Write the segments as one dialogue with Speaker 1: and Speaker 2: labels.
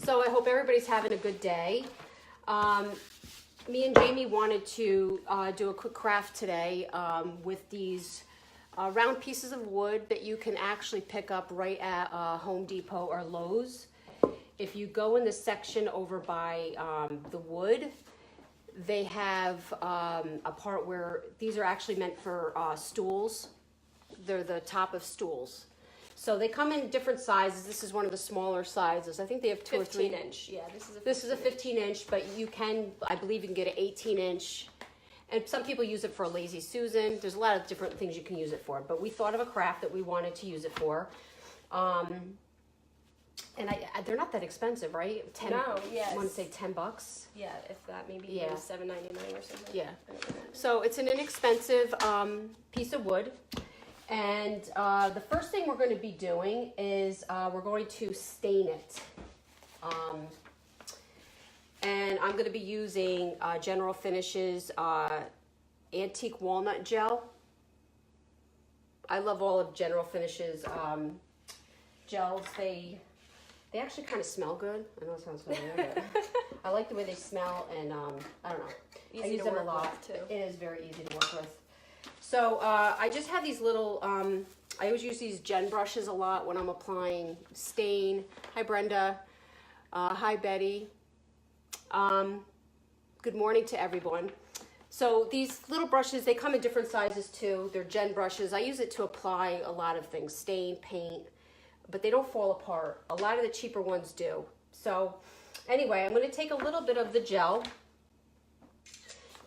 Speaker 1: So I hope everybody's having a good day. Me and Jamie wanted to do a quick craft today with these round pieces of wood that you can actually pick up right at Home Depot or Lowe's. If you go in the section over by the wood, they have a part where these are actually meant for stools. They're the top of stools. So they come in different sizes. This is one of the smaller sizes. I think they have 2 or 3.
Speaker 2: 15 inch. Yeah,
Speaker 1: this is a 15 inch, but you can, I believe you can get an 18 inch. And some people use it for a Lazy Susan. There's a lot of different things you can use it for. But we thought of a craft that we wanted to use it for. And they're not that expensive, right?
Speaker 2: No, yes.
Speaker 1: I want to say $10.
Speaker 2: Yeah, if that, maybe
Speaker 1: Yeah.
Speaker 2: $7.99 or something.
Speaker 1: Yeah. So it's an inexpensive piece of wood. And the first thing we're going to be doing is we're going to stain it. And I'm going to be using General Finishes Antique Walnut Gel. I love all of General Finishes gels. They actually kind of smell good. I know it sounds funny, but I like the way they smell, and I don't know. I use them a lot
Speaker 2: too.
Speaker 1: It is very easy to work with. So I just have these little, I always use these Gen brushes a lot when I'm applying stain. Hi Brenda. Hi Betty. Good morning to everyone. So these little brushes, they come in different sizes too. They're Gen brushes. I use it to apply a lot of things, stain, paint, but they don't fall apart. A lot of the cheaper ones do. So anyway, I'm going to take a little bit of the gel,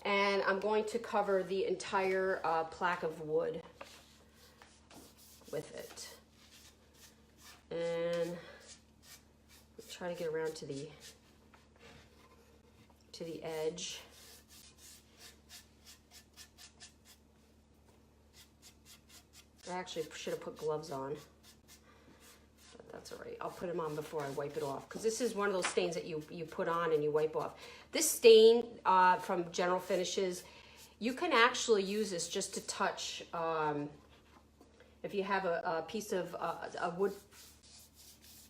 Speaker 1: and I'm going to cover the entire plaque of wood with it. And try to get around to the edge. I actually should have put gloves on, but that's all right. I'll put them on before I wipe it off, because this is one of those stains that you put on and you wipe off. This stain from General Finishes, you can actually use this just to touch, if you have a piece of a wood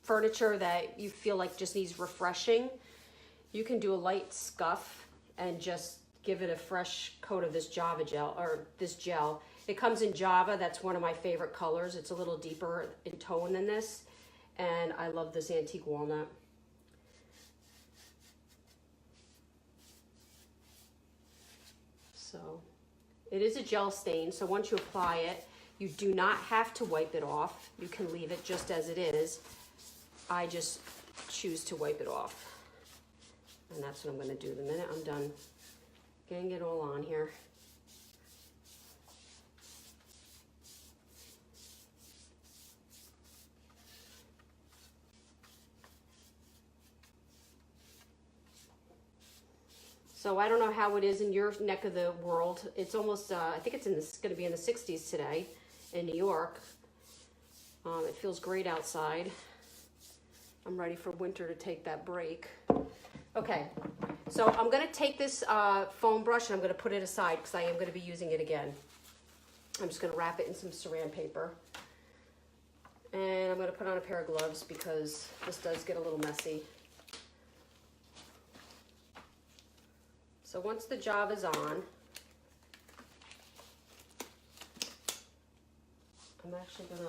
Speaker 1: furniture that you feel like just needs refreshing, you can do a light scuff and just give it a fresh coat of this Java gel, or this gel. It comes in Java. That's one of my favorite colors. It's a little deeper in tone than this, and I love this Antique Walnut. So it is a gel stain, so once you apply it, you do not have to wipe it off. You can leave it just as it is. I just choose to wipe it off. And that's what I'm going to do the minute I'm done getting it all on here. So I don't know how it is in your neck of the world. It's almost, I think it's going to be in the 60s today in New York. It feels great outside. I'm ready for winter to take that break. Okay, so I'm going to take this foam brush and I'm going to put it aside because I am going to be using it again. I'm just going to wrap it in some saran paper. And I'm going to put on a pair of gloves because this does get a little messy. So once the job is on, I'm actually going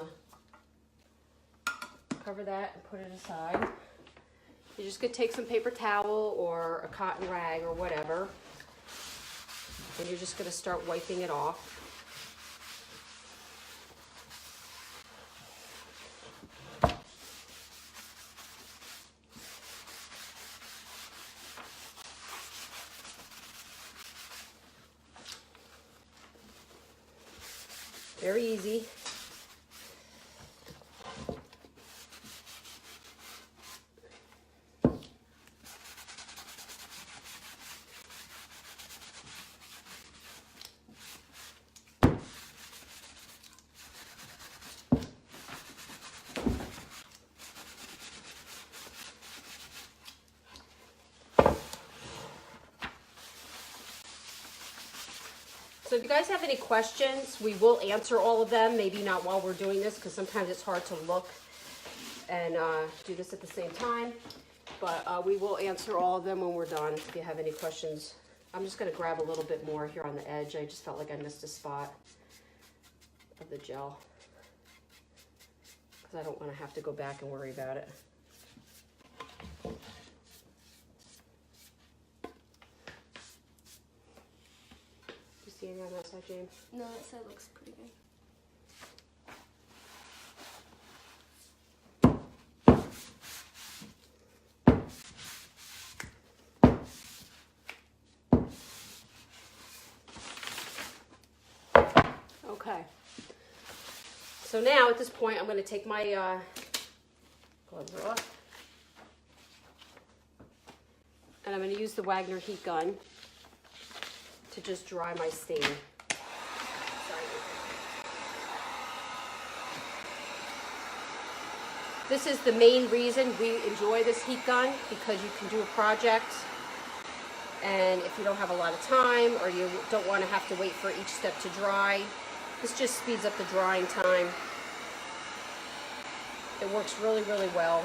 Speaker 1: to cover that and put it aside. You're just going to take some paper towel or a cotton rag or whatever, and you're just going to start wiping it off. Very easy. So if you guys have any questions, we will answer all of them. Maybe not while we're doing this, because sometimes it's hard to look and do this at the same time. but we will answer all of them when we're done if you have any questions. I'm just going to grab a little bit more here on the edge. I just felt like I missed a spot of the gel because I don't want to have to go back and worry about it. You see any on that side, James?
Speaker 2: No, that side looks pretty good.
Speaker 1: Okay. So now at this point, I'm going to take my gloves off. And I'm going to use the Wagner heat gun to just dry my stain. This is the main reason we enjoy this heat gun, because you can do a project, and if you don't have a lot of time or you don't want to have to wait for each step to dry, this just speeds up the drying time. It works really, really well.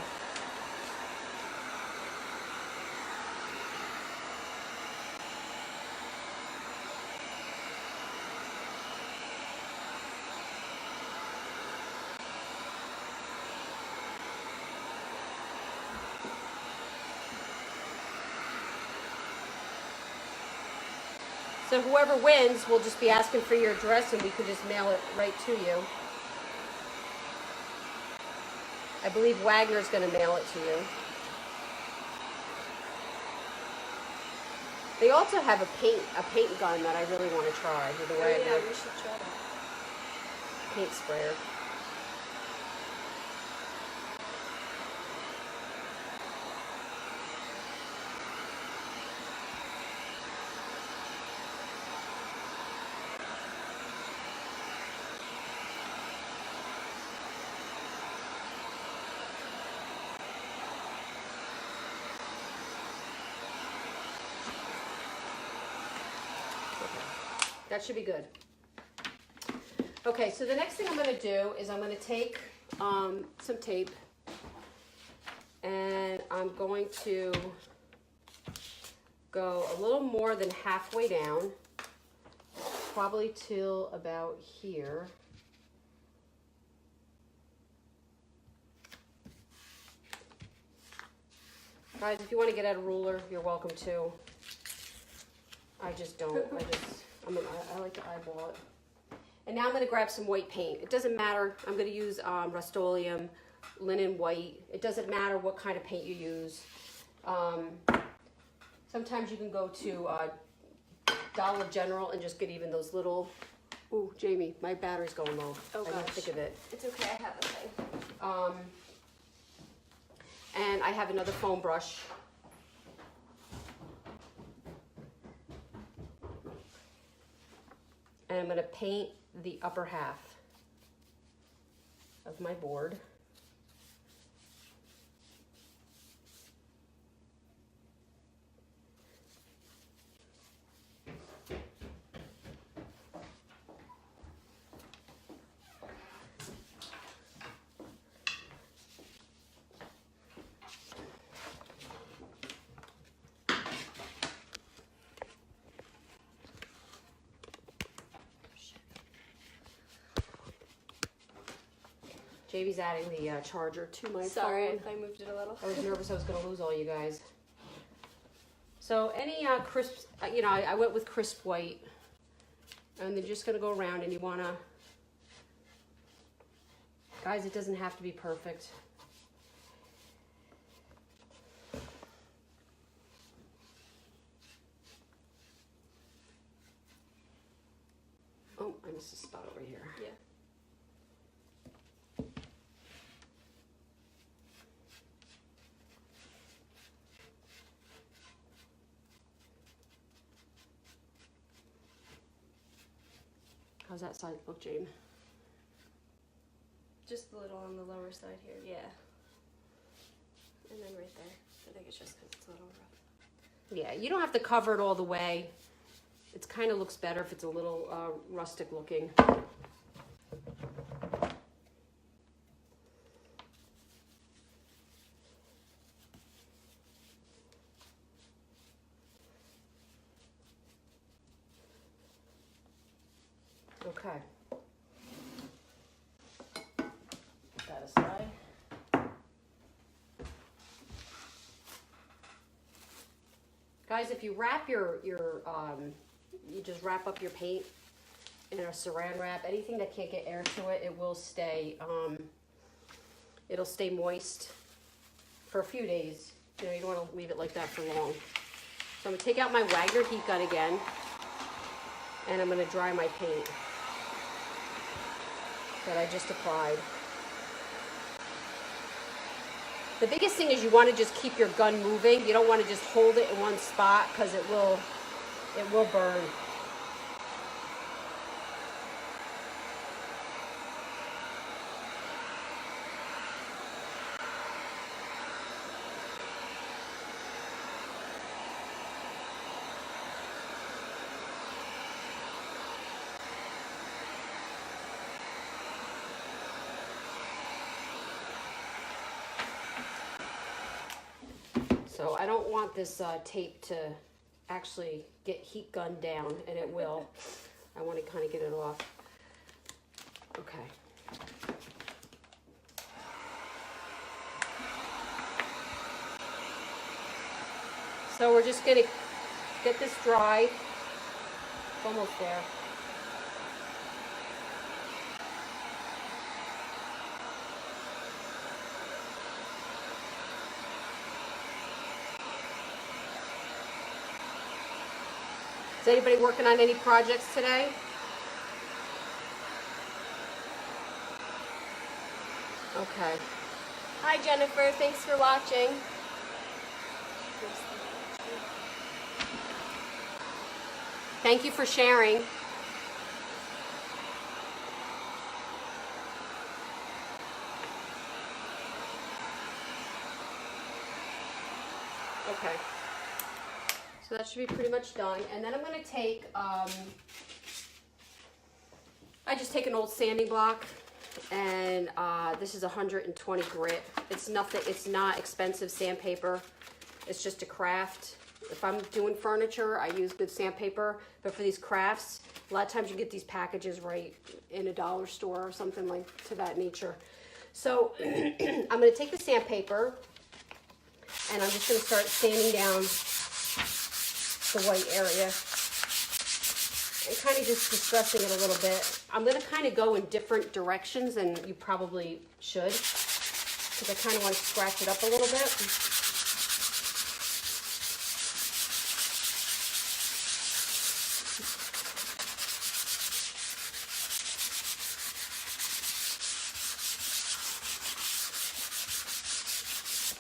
Speaker 1: So whoever wins, we'll just be asking for your address and we could just mail it right to you. I believe Wagner's going to mail it to you. They also have a paint gun that I really want to try with the Wagner.
Speaker 2: Yeah, we should try that.
Speaker 1: Paint sprayer. That should be good. Okay, so the next thing I'm going to do is I'm going to take some tape and I'm going to go a little more than halfway down, probably till about here. Guys, if you want to get out a ruler, you're welcome to. I just don't. I like to eyeball it. And now I'm going to grab some white paint. It doesn't matter. I'm going to use Rust-Oleum linen white. It doesn't matter what kind of paint you use. Sometimes you can go to Dollar General and just get even those little... Ooh, Jamie, my battery's going low.
Speaker 2: Oh,
Speaker 1: I didn't
Speaker 2: gosh.
Speaker 1: think of it.
Speaker 2: It's okay, I have a thing.
Speaker 1: And I have another foam brush. And I'm going to paint the upper half of my board. Jamie's adding the charger to my
Speaker 2: Sorry
Speaker 1: phone.
Speaker 2: if I moved it a little.
Speaker 1: I was nervous I was going to lose all you guys. So any crisp, I went with crisp white. And they're just going to go around and you want to... Guys, it doesn't have to be perfect. Oh, I missed a spot over here.
Speaker 2: Yeah.
Speaker 1: How's that side look, Jane?
Speaker 2: Just a little on the lower side here, yeah. And then right there. I think it's just because it's a little rough.
Speaker 1: Yeah, you don't have to cover it all the way. It kind of looks better if it's a little rustic looking. Okay. Put that aside. Guys, if you wrap you just wrap up your paint in a saran wrap, anything that can't get air to it, it will stay, it'll stay moist for a few days. You know, you don't want to leave it like that for long. So I'm gonna take out my Wagner heat gun again, and I'm gonna dry my paint that I just applied. The biggest thing is you want to just keep your gun moving. You don't want to just hold it in one spot because it will burn. So I don't want this tape to actually get heat gunned down, and it will. I want to kind of get it off. Okay. So we're just going to get this dry. It's almost there. Is anybody working on any projects today? Okay.
Speaker 2: Hi Jennifer, thanks for watching.
Speaker 1: Thank you for sharing. Okay. So that should be pretty much done. And then I'm going to take, I just take an old sanding block, and this is 120 grit. It's nothing, it's not expensive sandpaper. It's just a craft. If I'm doing furniture, I use good sandpaper, but for these crafts, a lot of times you get these packages right in a dollar store or something like to that nature. So I'm going to take the sandpaper, and I'm just going to start sanding down the white area and kind of just distressing it a little bit. I'm going to kind of go in different directions than you probably should, because I kind of want to scratch it up a little bit.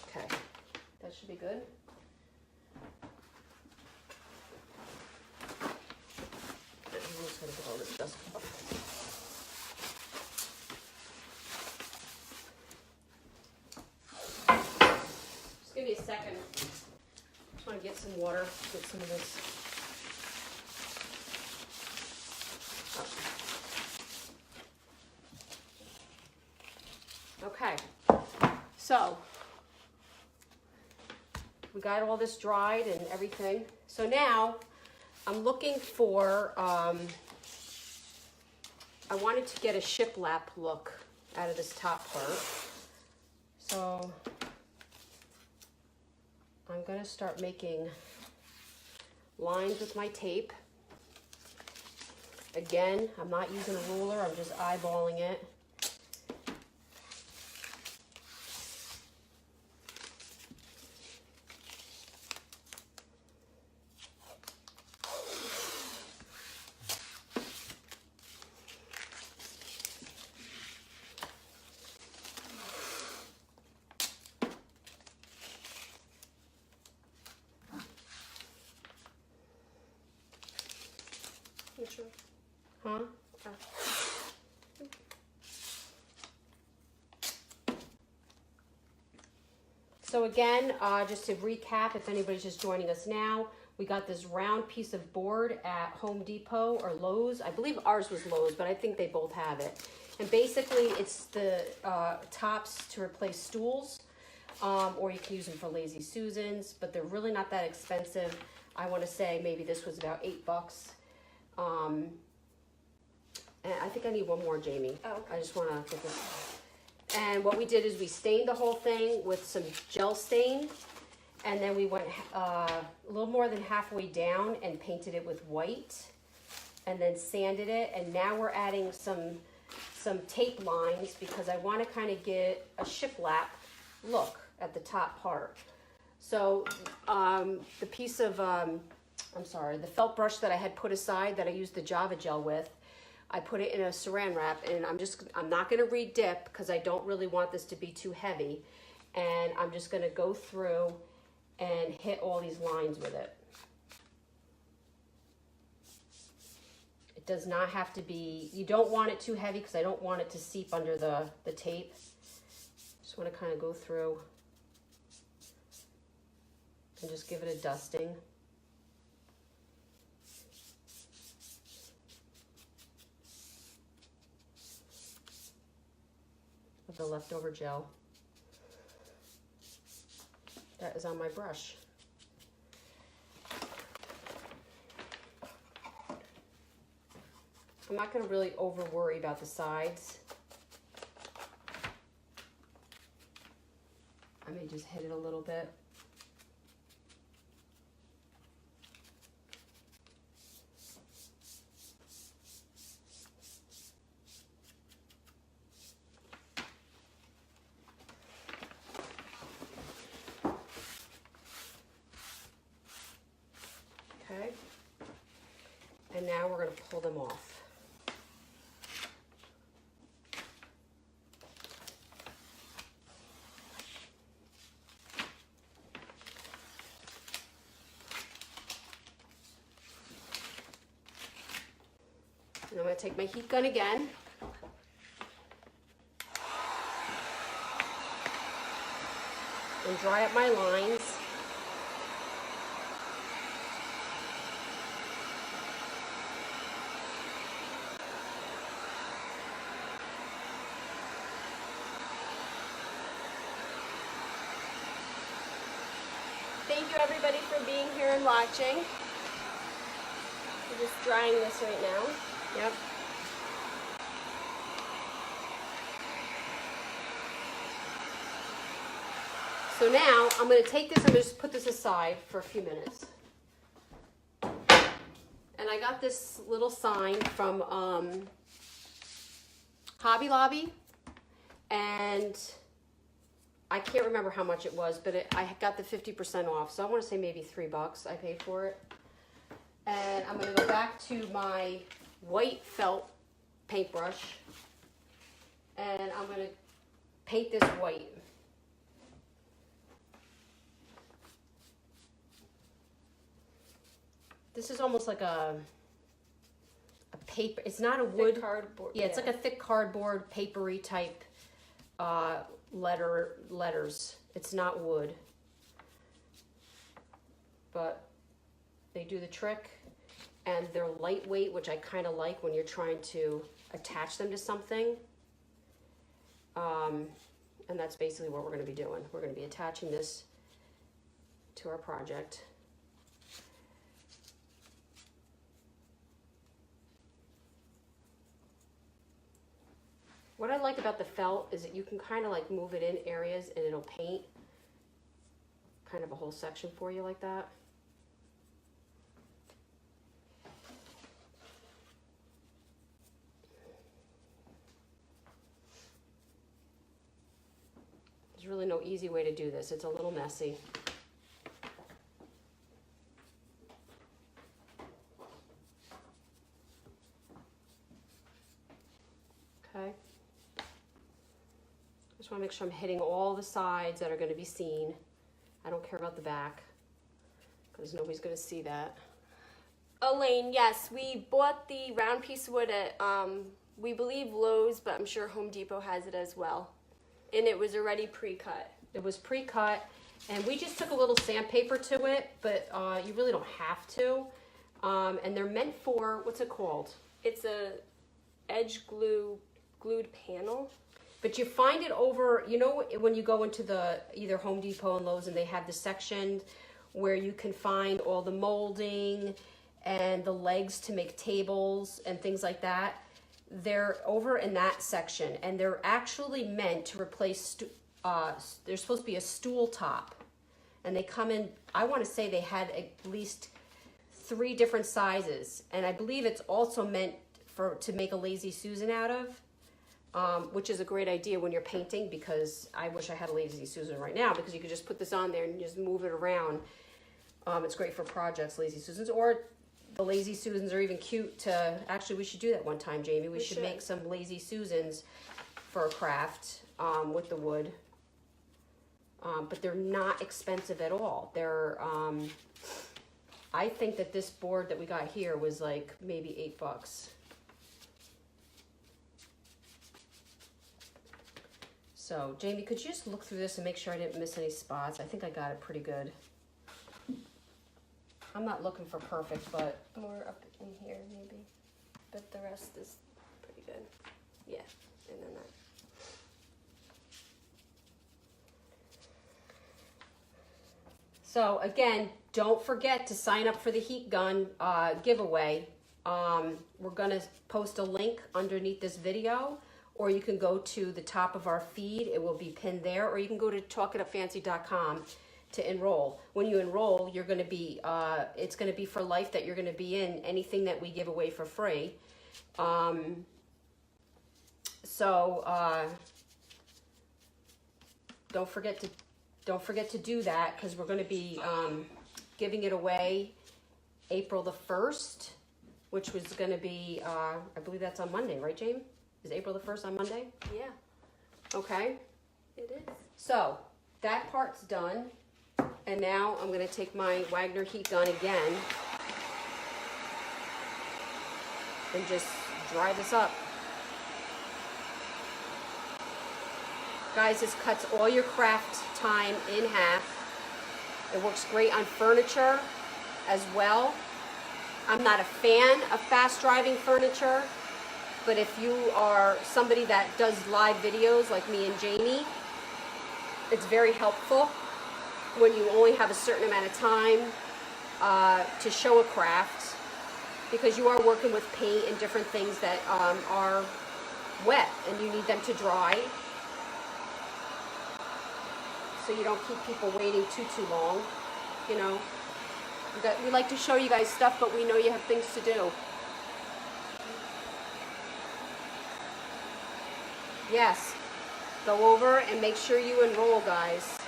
Speaker 1: Okay, that should be good. I'm just going to get all this dust off. Just give me a second. Just want to get some water, get some of this. Okay, so we got all this dried and everything. So now I'm looking for, I wanted to get a shiplap look out of this top part. So I'm going to start making lines with my tape. Again, I'm not using a ruler, I'm just eyeballing it.
Speaker 2: Sure.
Speaker 1: Huh? So again, just to recap, if anybody's just joining us now, we got this round piece of board at Home Depot or Lowe's. I believe ours was Lowe's, but I think they both have it. And basically, it's the tops to replace stools, or you can use them for Lazy Susans, but they're really not that expensive. I want to say maybe this was about $8. And I think I need one more, Jamie.
Speaker 2: Oh, okay.
Speaker 1: I just want to get this. And what we did is we stained the whole thing with some gel stain. And then we went a little more than halfway down and painted it with white. And then sanded it. And now we're adding some tape lines because I want to kind of get a shiplap look at the top part. So the piece of, the felt brush that I had put aside that I used the Java gel with, I put it in a saran wrap, and I'm not going to re-dip because I don't really want this to be too heavy. And I'm just going to go through and hit all these lines with it. It does not have to be, you don't want it too heavy because I don't want it to seep under the tape. Just want to kind of go through and just give it a dusting. With the leftover gel that is on my brush. I'm not going to really over worry about the sides. I may just hit it a little bit. Okay. And now we're going to pull them off. And I'm going to take my heat gun again. And dry up my lines.
Speaker 2: Thank you everybody for being here and watching. We're just drying this right now.
Speaker 1: Yep. So now I'm going to take this, I'm going to just put this aside for a few minutes. And I got this little sign from Hobby Lobby, and I can't remember how much it was, but I got the 50% off, so I want to say maybe $3 I paid for it. And I'm going to go back to my white felt paintbrush, and I'm going to paint this white. This is almost like a paper. It's not a wood
Speaker 2: cardboard.
Speaker 1: Yeah, it's like a thick cardboard, papery type letters. It's not wood, but they do the trick, and they're lightweight, which I kind of like when you're trying to attach them to something. And that's basically what we're going to be doing. We're going to be attaching this to our project. What I like about the felt is that you can kind of like move it in areas and it'll paint kind of a whole section for you like that. There's really no easy way to do this. It's a little messy. Okay. Just want to make sure I'm hitting all the sides that are going to be seen. I don't care about the back because nobody's going to see that.
Speaker 2: Elaine, yes, we bought the round piece of wood at, we believe Lowe's, but I'm sure Home Depot has it as well. And it was already pre-cut.
Speaker 1: It was pre-cut, and we just took a little sandpaper to it, but you really don't have to. And they're meant for, what's it called?
Speaker 2: It's a edge glued panel.
Speaker 1: But you find it over, you know, when you go into the either Home Depot and Lowe's and they have the section where you can find all the molding and the legs to make tables and things like that. they're over in that section, and they're actually meant to replace, they're supposed to be a stool top. And they come in, I want to say they had at least 3 different sizes. And I believe it's also meant to make a Lazy Susan out of, which is a great idea when you're painting, because I wish I had a Lazy Susan right now, because you could just put this on there and just move it around. It's great for projects, Lazy Susans, or the Lazy Susans are even cute to, actually we should do that one time, Jamie. We should make some Lazy Susans for a craft with the wood. But they're not expensive at all. They're, I think that this board that we got here was like maybe $8. So Jamie, could you just look through this and make sure I didn't miss any spots? I think I got it pretty good. I'm not looking for perfect, but
Speaker 2: More up in here maybe, but the rest is pretty good. Yeah, and then that.
Speaker 1: so again, don't forget to sign up for the heat gun giveaway. We're gonna post a link underneath this video, or you can go to the top of our feed. It will be pinned there, or you can go to talkitupfancy.com to enroll. When you enroll, you're gonna be, it's gonna be for life that you're gonna be in anything that we give away for free. Don't forget to do that, because we're going to be giving it away April the 1st, which was going to be, I believe that's on Monday, right, James? Is April the 1st on Monday?
Speaker 2: Yeah,
Speaker 1: Okay.
Speaker 2: it is.
Speaker 1: So that part's done. And now I'm going to take my Wagner heat gun again and just dry this up. Guys, this cuts all your craft time in half. It works great on furniture as well. I'm not a fan of fast driving furniture, but if you are somebody that does live videos like me and Jamie, it's very helpful when you only have a certain amount of time to show a craft, because you are working with paint and different things that are wet and you need them to dry, so you don't keep people waiting too long. You know, we like to show you guys stuff, but we know you have things to do. Yes, go over and make sure you enroll, guys.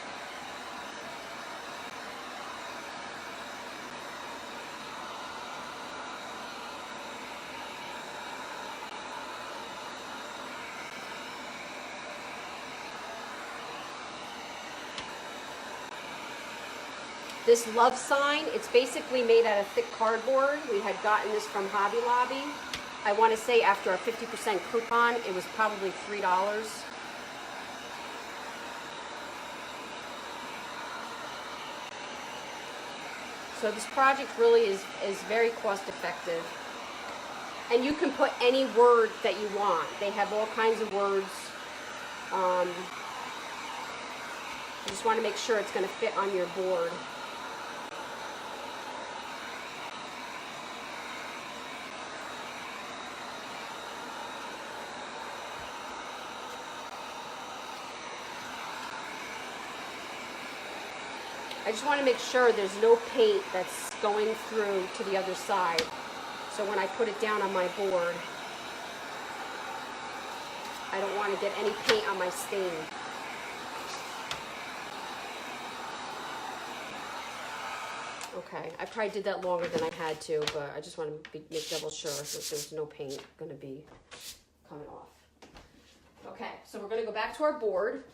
Speaker 1: This love sign, it's basically made out of thick cardboard. We had gotten this from Hobby Lobby. I want to say after a 50% coupon, it was probably $3. So this project really is very cost effective. And you can put any word that you want. They have all kinds of words. I just want to make sure it's going to fit on your board. I just want to make sure there's no paint that's going through to the other side. So when I put it down on my board, I don't want to get any paint on my stain. Okay, I probably did that longer than I had to, but I just want to make double sure that there's no paint going to be coming off. Okay, so we're going to go back to our board.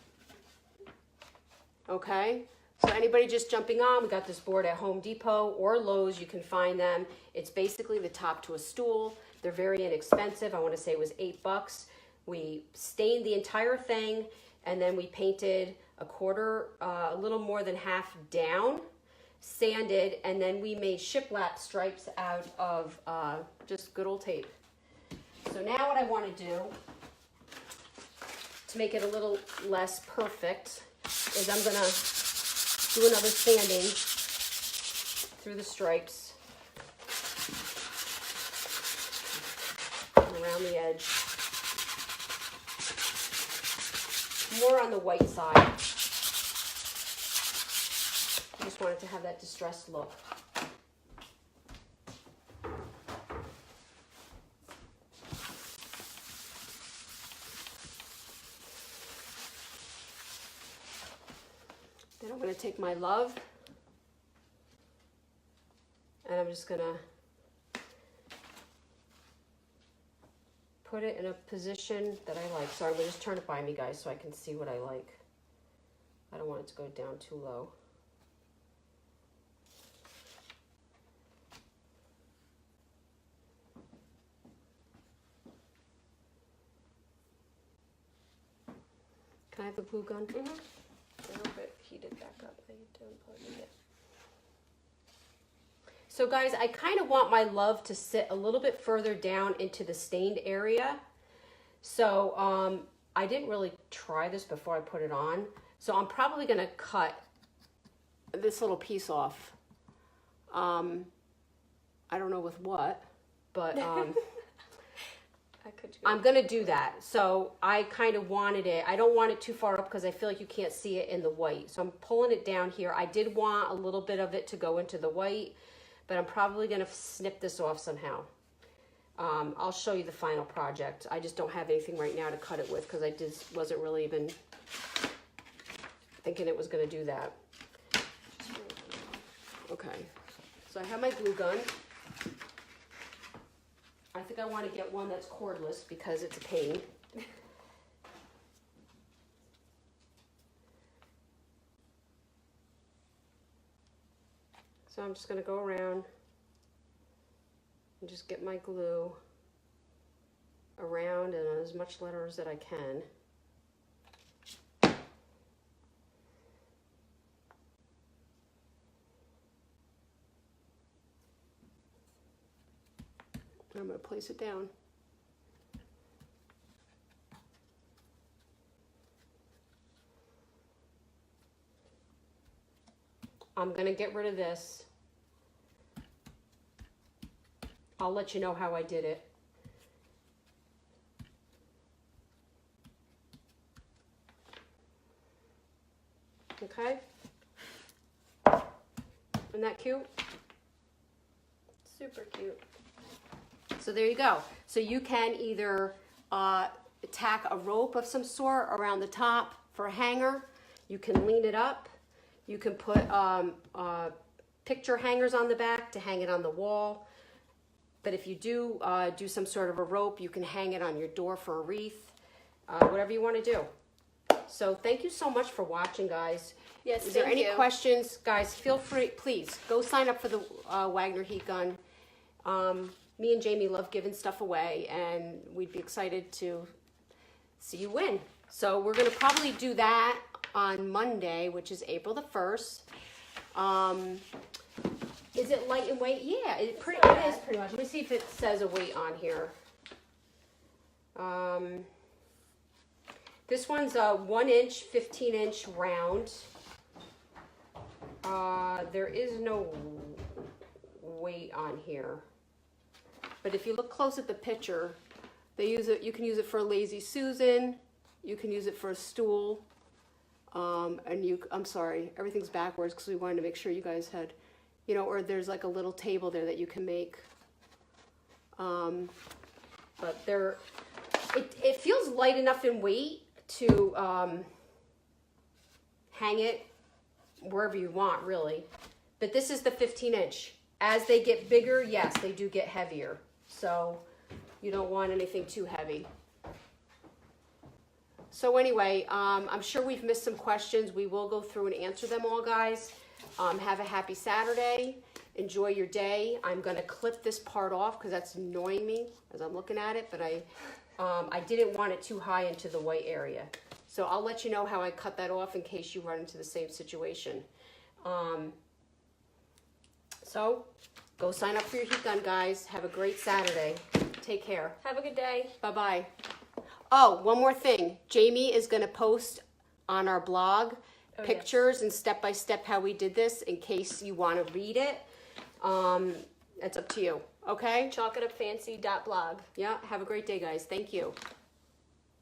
Speaker 1: Okay. So anybody just jumping on, we got this board at Home Depot or Lowe's. You can find them. It's basically the top to a stool. They're very inexpensive. I want to say it was $8. We stained the entire thing, and then we painted a little more than half down, sanded, and then we made shiplap stripes out of just good old tape. So now what I want to do to make it a little less perfect is I'm going to do another sanding through the stripes. And around the edge. More on the white side. I just wanted to have that distressed look. Then I'm going to take my love and I'm just going to put it in a position that I like. So I'm going to just turn it by me, guys, so I can see what I like. I don't want it to go down too low. Can I have the glue gun?
Speaker 2: Mm-hmm. I hope it heated back up. I don't plug it.
Speaker 1: So guys, I kind of want my love to sit a little bit further down into the stained area. So I didn't really try this before I put it on. So I'm probably going to cut this little piece off. I don't know with what, but I'm going to do that. So I kind of wanted it. I don't want it too far up because I feel like you can't see it in the white. So I'm pulling it down here. I did want a little bit of it to go into the white, but I'm probably going to snip this off somehow. I'll show you the final project. I just don't have anything right now to cut it with because I just wasn't really even thinking it was going to do that. Okay, so I have my glue gun. I think I want to get one that's cordless because it's a pain. So I'm just going to go around and just get my glue around and on as much letters that I can. I'm going to place it down. I'm going to get rid of this. I'll let you know how I did it. Okay? Isn't that cute?
Speaker 2: Super cute.
Speaker 1: So there you go. So you can either tack a rope of some sort around the top for a hanger. You can lean it up. You can put picture hangers on the back to hang it on the wall. But if you do do some sort of a rope, you can hang it on your door for a wreath, whatever you want to do. So thank you so much for watching, guys.
Speaker 2: Yes,
Speaker 1: Is there any questions? Guys, feel free, please, go sign up for the Wagner Heat Gun. Me and Jamie love giving stuff away, and we'd be excited to see you win. So we're going to probably do that on Monday, which is April the 1st. Is it light and weight? Yeah, it is pretty much. Let me see if it says a weight on here. This one's a 1-inch, 15-inch round. There is no weight on here. But if you look close at the picture, they use it. You can use it for a Lazy Susan. You can use it for a stool. I'm sorry, everything's backwards because we wanted to make sure you guys had, you know, or there's like a little table there that you can make. But it feels light enough in weight to hang it wherever you want, really. But this is the 15-inch. As they get bigger, yes, they do get heavier. So you don't want anything too heavy. So anyway, I'm sure we've missed some questions. We will go through and answer them all, guys. Have a happy Saturday. Enjoy your day. I'm going to clip this part off because that's annoying me as I'm looking at it, but I didn't want it too high into the white area. So I'll let you know how I cut that off in case you run into the same situation. So go sign up for your heat gun, guys. Have a great Saturday. Take care.
Speaker 2: Have a good day.
Speaker 1: Bye-bye. Oh, one more thing. Jamie is going to post on our blog pictures and step-by-step how we did this in case you want to read it. It's up to you. Okay?
Speaker 2: Chalkitupfancy.blog.
Speaker 1: Yeah, have a great day, guys. Thank you.